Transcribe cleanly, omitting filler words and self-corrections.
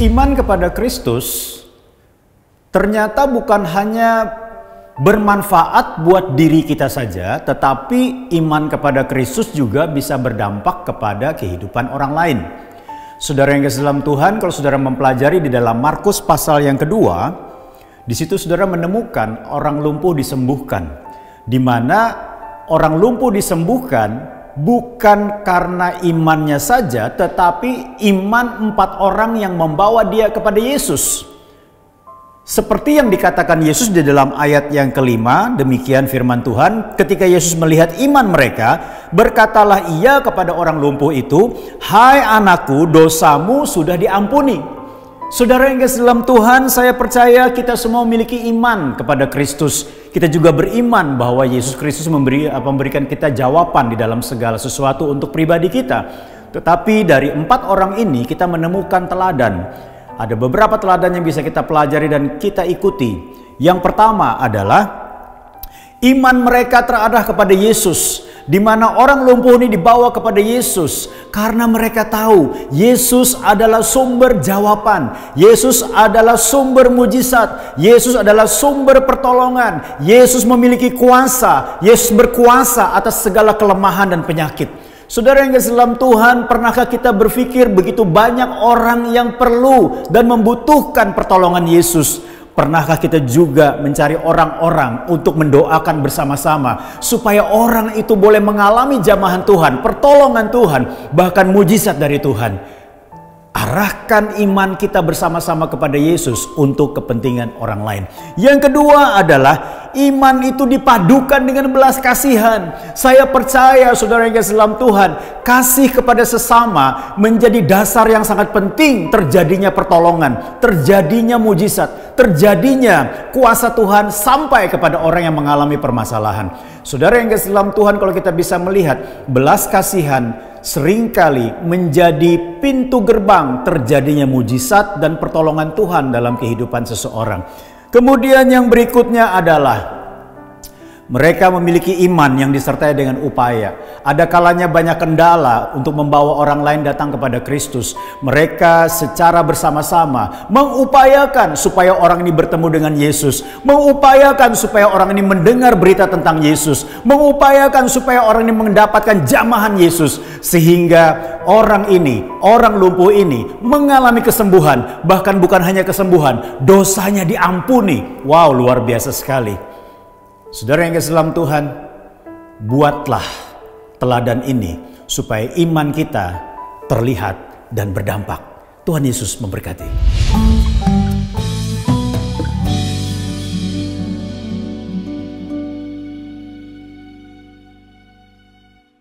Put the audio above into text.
Iman kepada Kristus ternyata bukan hanya bermanfaat buat diri kita saja, tetapi iman kepada Kristus juga bisa berdampak kepada kehidupan orang lain. Saudara yang kasih dalam Tuhan, kalau saudara mempelajari di dalam Markus pasal yang kedua, di situ saudara menemukan orang lumpuh disembuhkan, di mana orang lumpuh disembuhkan bukan karena imannya saja, tetapi iman 4 orang yang membawa dia kepada Yesus. Seperti yang dikatakan Yesus di dalam ayat yang kelima, demikian firman Tuhan, ketika Yesus melihat iman mereka, berkatalah ia kepada orang lumpuh itu, "Hai anakku, dosamu sudah diampuni." Saudara yang kasih dalam Tuhan, saya percaya kita semua memiliki iman kepada Kristus. Kita juga beriman bahwa Yesus Kristus memberikan kita jawaban di dalam segala sesuatu untuk pribadi kita. Tetapi dari 4 orang ini kita menemukan teladan. Ada beberapa teladan yang bisa kita pelajari dan kita ikuti. Yang pertama adalah iman mereka terarah kepada Yesus, di mana orang lumpuh ini dibawa kepada Yesus karena mereka tahu Yesus adalah sumber jawaban, Yesus adalah sumber mujizat, Yesus adalah sumber pertolongan, Yesus memiliki kuasa, Yesus berkuasa atas segala kelemahan dan penyakit. Saudara yang kasih dalam Tuhan, pernahkah kita berpikir begitu banyak orang yang perlu dan membutuhkan pertolongan Yesus? Pernahkah kita juga mencari orang-orang untuk mendoakan bersama-sama supaya orang itu boleh mengalami jamahan Tuhan, pertolongan Tuhan, bahkan mujizat dari Tuhan? Arahkan iman kita bersama-sama kepada Yesus untuk kepentingan orang lain. Yang kedua adalah iman itu dipadukan dengan belas kasihan. Saya percaya saudara yang kasih dalam Tuhan, kasih kepada sesama menjadi dasar yang sangat penting terjadinya pertolongan, terjadinya mujizat, terjadinya kuasa Tuhan sampai kepada orang yang mengalami permasalahan. Saudara yang kasih dalam Tuhan, kalau kita bisa melihat belas kasihan seringkali menjadi pintu gerbang terjadinya mujizat dan pertolongan Tuhan dalam kehidupan seseorang. Kemudian yang berikutnya adalah mereka memiliki iman yang disertai dengan upaya. Ada kalanya banyak kendala untuk membawa orang lain datang kepada Kristus. Mereka secara bersama-sama mengupayakan supaya orang ini bertemu dengan Yesus, mengupayakan supaya orang ini mendengar berita tentang Yesus, mengupayakan supaya orang ini mendapatkan jamahan Yesus, sehingga orang ini, orang lumpuh ini mengalami kesembuhan. Bahkan bukan hanya kesembuhan, dosanya diampuni. Wow, luar biasa sekali. Saudara yang kasih dalam Tuhan, buatlah teladan ini supaya iman kita terlihat dan berdampak. Tuhan Yesus memberkati.